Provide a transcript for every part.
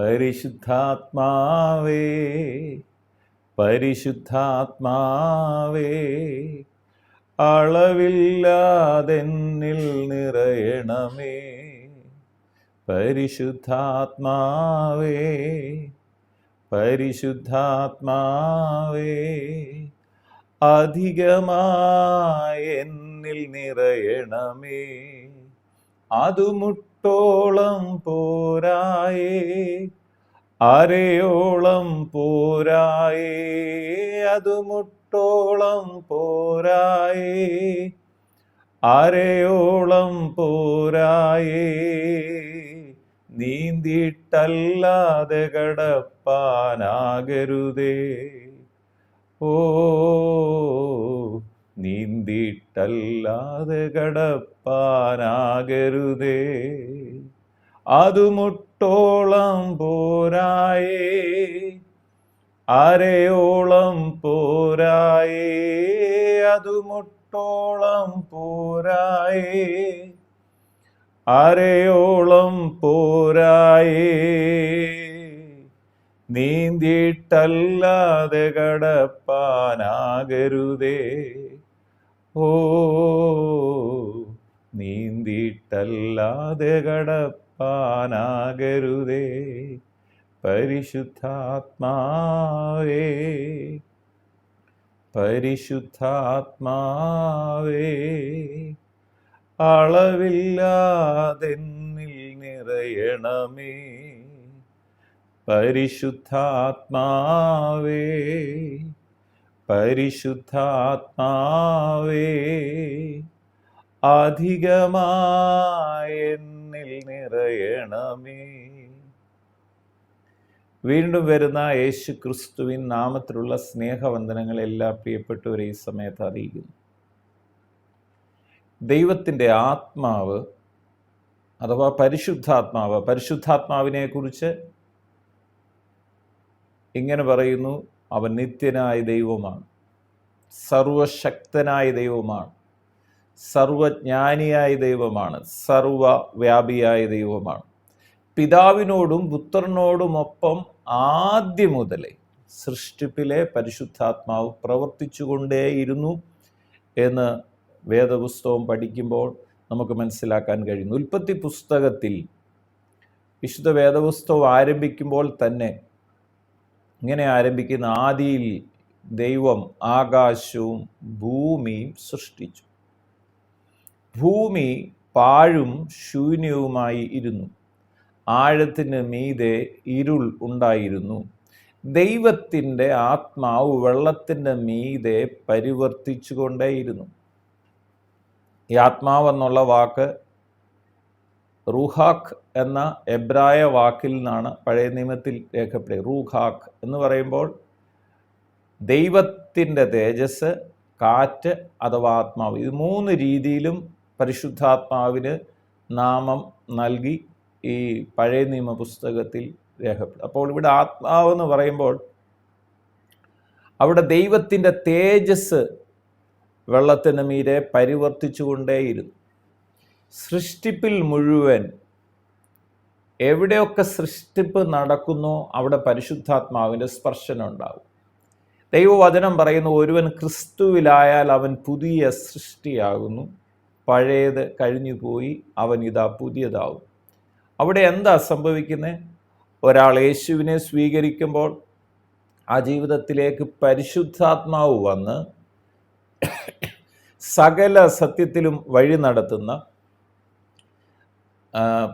പരിശുദ്ധാത്മാവേ പരിശുദ്ധാത്മാവേ അളവില്ലാതെന്നിൽ നിറയണമേ. പരിശുദ്ധാത്മാവേ പരിശുദ്ധാത്മാവേ അധികമായി എന്നിൽ നിറയണമേ. അതു മുട്ടോളം പോരായേ, അരയോളം പോരായേ, അതു മുട്ടോളം പോരായേ, അരയോളം പോരായേ. നീന്തിയിട്ടല്ലാതെ കടപ്പാനാകരുതേ. ഓ നീന്തിയിട്ടല്ലാതെ കടപ്പാനാകരുതേ. അതു മുട്ടോളം പോരായേ, അരയോളം പോരായേ, അതു മുട്ടോളം പോരായേ, അരയോളം പോരായേ. നീന്തിയിട്ടല്ലാതെ കടപ്പാനാകരുതേ. ഓ നീന്തിയിട്ടല്ലാതെ കടപ്പാനാകരുതേ. പരിശുദ്ധാത്മാവേ പരിശുദ്ധാത്മാവേ അളവില്ലാതെന്നിൽ നിറയണമേ. പരിശുദ്ധാത്മാവേ പരിശുദ്ധാത്മാവേ അധികമായി എന്നിൽ നിറയണമേ. വീണ്ടും വരുന്ന യേശു ക്രിസ്തുവിൻ നാമത്തിലുള്ള സ്നേഹവന്ദനങ്ങൾ എല്ലാ പ്രിയപ്പെട്ടവരെ ഈ സമയത്ത് അറിയിക്കുന്നു. ദൈവത്തിൻ്റെ ആത്മാവ് അഥവാ പരിശുദ്ധാത്മാവിനെ കുറിച്ച് ഇങ്ങനെ പറയുന്നു: അവൻ നിത്യനായ ദൈവമാണ്, സർവശക്തനായ ദൈവമാണ്, സർവജ്ഞാനിയായ ദൈവമാണ്, സർവവ്യാപിയായ ദൈവമാണ്. പിതാവിനോടും പുത്രനോടുമൊപ്പം ആദ്യം മുതലേ സൃഷ്ടിപ്പിലെ പരിശുദ്ധാത്മാവ് പ്രവർത്തിച്ചുകൊണ്ടേയിരുന്നു എന്ന് വേദപുസ്തകം പഠിക്കുമ്പോൾ നമുക്ക് മനസ്സിലാക്കാൻ കഴിയുന്നു. ഉൽപ്പത്തി പുസ്തകത്തിൽ വിശുദ്ധ വേദപുസ്തകം ആരംഭിക്കുമ്പോൾ തന്നെ ഇങ്ങനെ ആരംഭിക്കുന്ന: ആദിയിൽ ദൈവം ആകാശവും ഭൂമിയും സൃഷ്ടിച്ചു. ഭൂമി പാഴും ശൂന്യവുമായി ഇരുന്നു. ആഴത്തിന് മീതെ ഇരുൾ ഉണ്ടായിരുന്നു. ദൈവത്തിൻ്റെ ആത്മാവ് വെള്ളത്തിൻ്റെ മീതെ പരിവർത്തിച്ചു കൊണ്ടേയിരുന്നു. ഈ ആത്മാവെന്നുള്ള വാക്ക് റൂഹാഖ് എന്ന എബ്രായ വാക്കിൽ നിന്നാണ് പഴയ നിയമത്തിൽ രേഖപ്പെടുന്നത്. റൂഹാഖ് എന്ന് പറയുമ്പോൾ ദൈവത്തിൻ്റെ തേജസ്, കാറ്റ് അഥവാ ആത്മാവ്, ഇത് മൂന്ന് രീതിയിലും പരിശുദ്ധാത്മാവിന് നാമം നൽകി ഈ പഴയ നിയമ പുസ്തകത്തിൽ രേഖപ്പെടും. അപ്പോൾ ഇവിടെ ആത്മാവെന്ന് പറയുമ്പോൾ അവിടെ ദൈവത്തിൻ്റെ തേജസ് വെള്ളത്തിന് മീതെ പരിവർത്തിച്ചു കൊണ്ടേയിരുന്നു. സൃഷ്ടിപ്പിൽ മുഴുവൻ എവിടെയൊക്കെ സൃഷ്ടിപ്പ് നടക്കുന്നോ അവിടെ പരിശുദ്ധാത്മാവിൻ്റെ സ്പർശനം ഉണ്ടാകും. ദൈവവചനം പറയുന്നു: ഒരുവൻ ക്രിസ്തുവിലായാൽ അവൻ പുതിയ സൃഷ്ടിയാകുന്നു, പഴയത് കഴിഞ്ഞു പോയി, അവൻ ഇതാ പുതിയതാവും. അവിടെ എന്താ സംഭവിക്കുന്നത്? ഒരാൾ യേശുവിനെ സ്വീകരിക്കുമ്പോൾ ആ ജീവിതത്തിലേക്ക് പരിശുദ്ധാത്മാവ് വന്ന് സകല സത്യത്തിലും വഴി നടത്തുന്ന,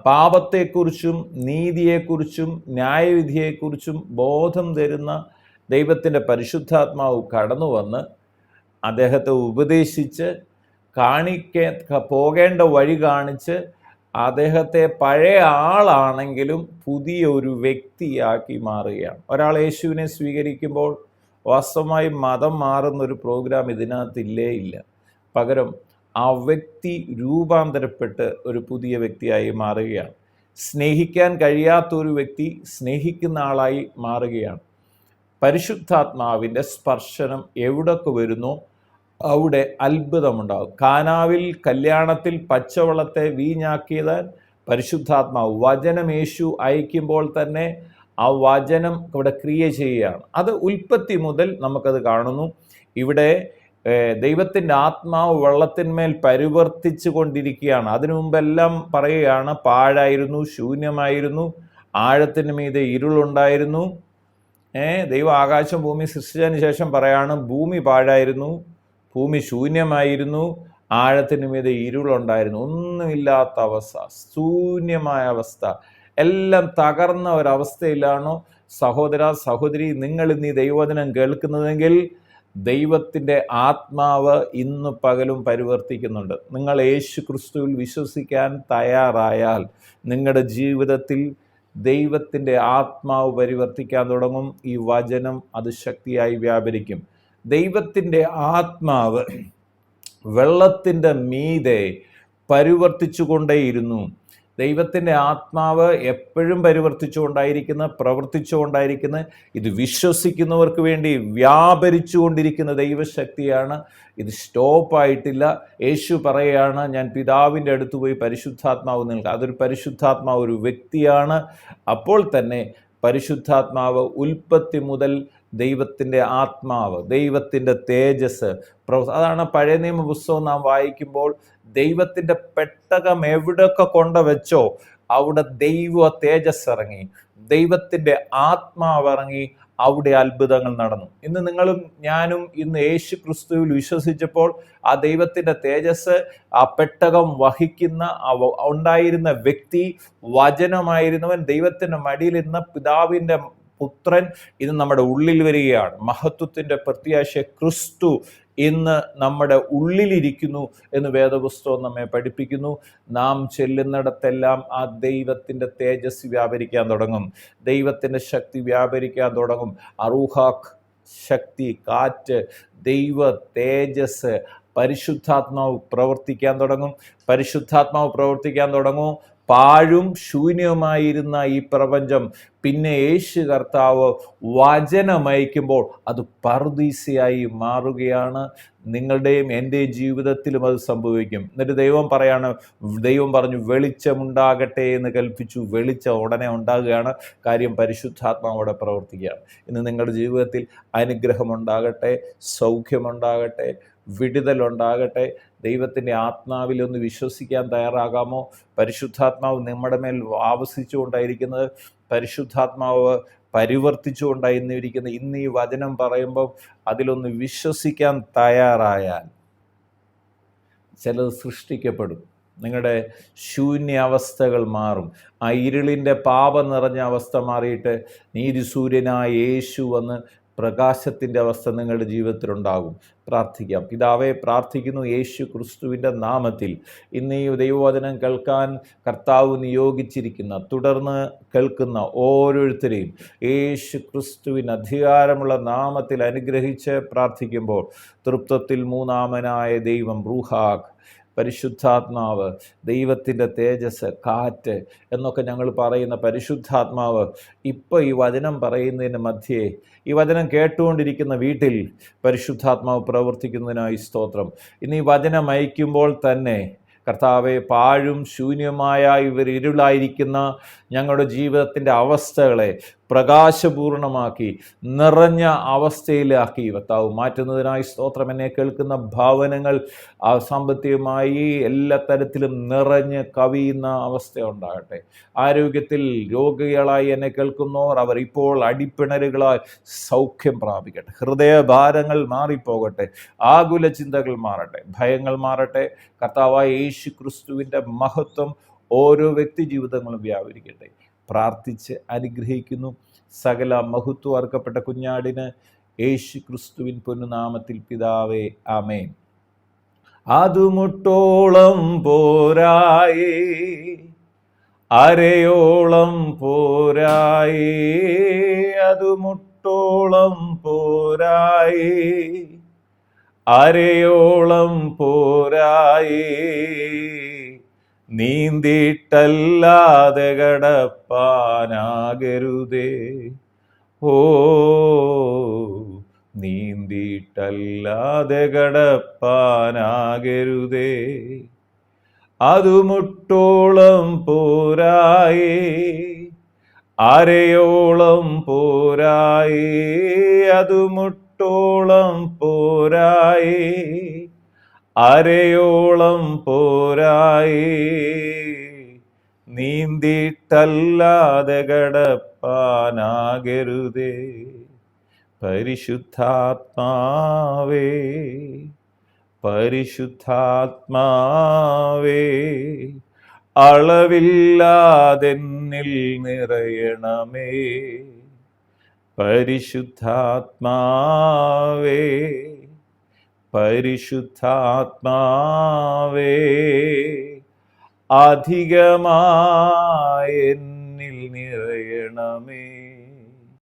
പാപത്തെക്കുറിച്ചും നീതിയെക്കുറിച്ചും ന്യായവിധിയെക്കുറിച്ചും ബോധം തരുന്ന ദൈവത്തിൻ്റെ പരിശുദ്ധാത്മാവ് കടന്നു വന്ന് അദ്ദേഹത്തെ ഉപദേശിച്ച് പോകേണ്ട വഴി കാണിച്ച് അദ്ദേഹത്തെ പഴയ ആളാണെങ്കിലും പുതിയ ഒരു വ്യക്തിയാക്കി മാറുകയാണ്. ഒരാൾ യേശുവിനെ സ്വീകരിക്കുമ്പോൾ വാസ്തവമായി മതം മാറുന്നൊരു പ്രോഗ്രാം ഇതിനകത്തില്ലേ ഇല്ല. പകരം ആ വ്യക്തി രൂപാന്തരപ്പെട്ട് ഒരു പുതിയ വ്യക്തിയായി മാറുകയാണ്. സ്നേഹിക്കാൻ കഴിയാത്തൊരു വ്യക്തി സ്നേഹിക്കുന്ന ആളായി മാറുകയാണ്. പരിശുദ്ധാത്മാവിൻ്റെ സ്പർശനം എവിടൊക്കെ വരുന്നോ അവിടെ അത്ഭുതമുണ്ടാകും. കാനാവിൽ കല്യാണത്തിൽ പച്ചവെള്ളത്തെ വീഞ്ഞാക്കിയത് പരിശുദ്ധാത്മാവ്. വചനം യേശു അയക്കുമ്പോൾ തന്നെ ആ വചനം ഇവിടെ ക്രിയ ചെയ്യുകയാണ്. അത് ഉൽപ്പത്തി മുതൽ നമുക്കത് കാണുന്നു. ഇവിടെ ദൈവത്തിൻ്റെ ആത്മാവ് വെള്ളത്തിന്മേൽ പരിവർത്തിച്ചു കൊണ്ടിരിക്കുകയാണ്. അതിനു മുമ്പെല്ലാം പറയുകയാണ്, പാഴായിരുന്നു, ശൂന്യമായിരുന്നു, ആഴത്തിന് മീതെ ഇരുളുണ്ടായിരുന്നു. ദൈവം ആകാശം ഭൂമി സൃഷ്ടിച്ചതിന് ശേഷം പറയാണ്, ഭൂമി പാഴായിരുന്നു, ഭൂമി ശൂന്യമായിരുന്നു, ആഴത്തിന് മീതെ ഇരുളുണ്ടായിരുന്നു. ഒന്നുമില്ലാത്ത അവസ്ഥ, ശൂന്യമായ അവസ്ഥ, എല്ലാം തകർന്ന ഒരവസ്ഥയിലാണോ സഹോദര സഹോദരി നിങ്ങൾ ഇന്ന് ഈ ദൈവവചനം കേൾക്കുന്നതെങ്കിൽ ദൈവത്തിൻ്റെ ആത്മാവ് ഇന്ന് പകലും പരിവർത്തിക്കുന്നുണ്ട്. നിങ്ങൾ യേശു ക്രിസ്തുവിൽ വിശ്വസിക്കാൻ തയ്യാറായാൽ നിങ്ങളുടെ ജീവിതത്തിൽ ദൈവത്തിൻ്റെ ആത്മാവ് പരിവർത്തിക്കാൻ തുടങ്ങും. ഈ വചനം അത് ശക്തിയായി വ്യാപരിക്കും. ദൈവത്തിൻ്റെ ആത്മാവ് വെള്ളത്തിൻ്റെ മീതെ പരിവർത്തിച്ചു കൊണ്ടേയിരുന്നു. ദൈവത്തിൻ്റെ ആത്മാവ് എപ്പോഴും പ്രവർത്തിച്ചുകൊണ്ടായിരിക്കുന്ന ഇത് വിശ്വസിക്കുന്നവർക്ക് വേണ്ടി വ്യാപരിച്ചു കൊണ്ടിരിക്കുന്ന ദൈവശക്തിയാണ്. ഇത് സ്റ്റോപ്പായിട്ടില്ല. യേശു പറയുകയാണ്, ഞാൻ പിതാവിൻ്റെ അടുത്ത് പോയി പരിശുദ്ധാത്മാവ് നൽകുക. അതൊരു പരിശുദ്ധാത്മാവ് ഒരു വ്യക്തിയാണ്. അപ്പോൾ തന്നെ പരിശുദ്ധാത്മാവ് ഉൽപ്പത്തി മുതൽ ദൈവത്തിൻ്റെ ആത്മാവ്, ദൈവത്തിൻ്റെ തേജസ്, അതാണ് പഴയ നിയമ പുസ്തകം നാം വായിക്കുമ്പോൾ ദൈവത്തിൻ്റെ പെട്ടകം എവിടെയൊക്കെ കൊണ്ടുവച്ചോ അവിടെ ദൈവ തേജസ് ഇറങ്ങി, ദൈവത്തിൻ്റെ ആത്മാവ് ഇറങ്ങി, അവിടെ അത്ഭുതങ്ങൾ നടന്നു. ഇന്ന് നിങ്ങളും ഞാനും ഇന്ന് യേശു ക്രിസ്തുവിൽ വിശ്വസിച്ചപ്പോൾ ആ ദൈവത്തിൻ്റെ തേജസ്, ആ പെട്ടകം വഹിക്കുന്ന ഉണ്ടായിരുന്ന വ്യക്തി, വചനമായിരുന്നവൻ, ദൈവത്തിൻ്റെ മടിയിലിരുന്ന പിതാവിൻ്റെ പുത്രൻ ഇന്ന് നമ്മുടെ ഉള്ളിൽ വരികയാണ്. മഹത്വത്തിൻ്റെ പ്രത്യാശ ക്രിസ്തു ഇന്ന് നമ്മുടെ ഉള്ളിലിരിക്കുന്നു എന്ന് വേദപുസ്തകം നമ്മെ പഠിപ്പിക്കുന്നു. നാം ചെല്ലുന്നിടത്തെല്ലാം ആ ദൈവത്തിൻ്റെ തേജസ് വ്യാപരിക്കാൻ തുടങ്ങും, ദൈവത്തിൻ്റെ ശക്തി വ്യാപരിക്കാൻ തുടങ്ങും. അറൂഹാക്ക് ശക്തി, കാറ്റ്, ദൈവ തേജസ്, പരിശുദ്ധാത്മാവ് പ്രവർത്തിക്കാൻ തുടങ്ങും. പാഴും ശൂന്യവുമായിരുന്ന ഈ പ്രപഞ്ചം പിന്നെ യേശു കർത്താവ് വചനമയക്കുമ്പോൾ അത് പറുദീസയായി മാറുകയാണ്. നിങ്ങളുടെയും എൻ്റെയും ജീവിതത്തിലും അത് സംഭവിക്കും. എന്നിട്ട് ദൈവം പറഞ്ഞു വെളിച്ചമുണ്ടാകട്ടെ എന്ന് കൽപ്പിച്ചു. വെളിച്ചം ഉടനെ ഉണ്ടാകുകയാണ്. കാര്യം പരിശുദ്ധാത്മാവോടെ പ്രവർത്തിക്കുകയാണ്. ഇന്ന് നിങ്ങളുടെ ജീവിതത്തിൽ അനുഗ്രഹമുണ്ടാകട്ടെ, സൗഖ്യമുണ്ടാകട്ടെ, വിടുതലുണ്ടാകട്ടെ. ദൈവത്തിൻ്റെ ആത്മാവിലൊന്ന് വിശ്വസിക്കാൻ തയ്യാറാകാമോ? പരിശുദ്ധാത്മാവ് നമ്മുടെ മേൽ ആവസിച്ചുകൊണ്ടായിരിക്കുന്നത്, പരിശുദ്ധാത്മാവ് പരിവർത്തിച്ചുകൊണ്ടായിരിക്കുന്നത്. ഇന്ന് ഈ വചനം പറയുമ്പോൾ അതിലൊന്ന് വിശ്വസിക്കാൻ തയ്യാറായാൽ ചിലത് സൃഷ്ടിക്കപ്പെടും. നിങ്ങളുടെ ശൂന്യാവസ്ഥകൾ മാറും. ആ ഇരുളിൻ്റെ പാപം നിറഞ്ഞ അവസ്ഥ മാറിയിട്ട് നീതിസൂര്യനായ യേശു വന്ന് പ്രകാശത്തിൻ്റെ അവസ്ഥ നിങ്ങളുടെ ജീവിതത്തിലുണ്ടാകും. പ്രാർത്ഥിക്കാം. പിതാവേ, പ്രാർത്ഥിക്കുന്നു യേശു ക്രിസ്തുവിൻ്റെ നാമത്തിൽ ഇന്ന് ഈ ദൈവവചനം കേൾക്കാൻ കർത്താവ് നിയോഗിച്ചിരിക്കുന്ന, തുടർന്ന് കേൾക്കുന്ന ഓരോരുത്തരെയും യേശു ക്രിസ്തുവിന് അധികാരമുള്ള നാമത്തിൽ അനുഗ്രഹിച്ച് പ്രാർത്ഥിക്കുമ്പോൾ തൃപ്തത്തിൽ മൂന്നാമനായ ദൈവം, റൂഹാഖ്, പരിശുദ്ധാത്മാവ്, ദൈവത്തിൻ്റെ തേജസ്, കാറ്റ് എന്നൊക്കെ ഞങ്ങൾ പറയുന്ന പരിശുദ്ധാത്മാവ് ഇപ്പോൾ ഈ വചനം പറയുന്നതിന് മധ്യേ, ഈ വചനം കേട്ടുകൊണ്ടിരിക്കുന്ന വീട്ടിൽ പരിശുദ്ധാത്മാവ് പ്രവർത്തിക്കുന്നതിനായി സ്തോത്രം. ഇന്ന് ഈ വചനം അയക്കുമ്പോൾ തന്നെ കർത്താവെ, പാഴും ശൂന്യമായ ഇവർ ഇരുളായിരിക്കുന്ന ഞങ്ങളുടെ ജീവിതത്തിൻ്റെ അവസ്ഥകളെ പ്രകാശപൂർണമാക്കി നിറഞ്ഞ അവസ്ഥയിലാക്കി കർത്താവ് മാറ്റുന്നതിനായി സ്തോത്രം. എന്നെ കേൾക്കുന്ന ഭവനങ്ങൾ സാമ്പത്തികമായി എല്ലാ തരത്തിലും നിറഞ്ഞ് കവിയുന്ന അവസ്ഥ ഉണ്ടാകട്ടെ. ആരോഗ്യത്തിൽ രോഗികളായി എന്നെ കേൾക്കുന്നവർ അവർ ഇപ്പോൾ അടിപ്പിണരുകളായി സൗഖ്യം പ്രാപിക്കട്ടെ. ഹൃദയഭാരങ്ങൾ മാറിപ്പോകട്ടെ, ആകുല ചിന്തകൾ മാറട്ടെ, ഭയങ്ങൾ മാറട്ടെ. കർത്താവായ യേശു ക്രിസ്തുവിൻ്റെ മഹത്വം ഓരോ വ്യക്തി ജീവിതങ്ങളും വ്യാപരിക്കട്ടെ. പ്രാർത്ഥിച്ച് അനുഗ്രഹിക്കുന്നു. സകല മഹത്വം അർക്കപ്പെട്ട കുഞ്ഞാടിന് യേശു ക്രിസ്തുവിൻ പൊന്നുനാമത്തിൽ പിതാവേ, ആമേൻ. അതുമുട്ടോളം പോരായേ, അരയോളം പോരായേ, അതുമുട്ടോളം പോരായേ, അരയോളം പോരായേ, നീന്തിയിട്ടല്ലാതെ കടപ്പാനാകരുതേ. ഓ, നീന്തിയിട്ടല്ലാതെ കടപ്പാനാകരുതേ. അതുമുട്ടോളം പോരായേ, അരയോളം പോരായേ, അതു മുട്ടോളം പോരായേ, അരയോളം പോരായേ, നീന്തിട്ടല്ലാതെ കടപ്പാനാകരുതേ. പരിശുദ്ധാത്മാവേ, പരിശുദ്ധാത്മാവേ, അളവില്ലാതെന്നിൽ നിറയണമേ. പരിശുദ്ധാത്മാവേ, പരിശുദ്ധാത്മാവേ, അധികമായി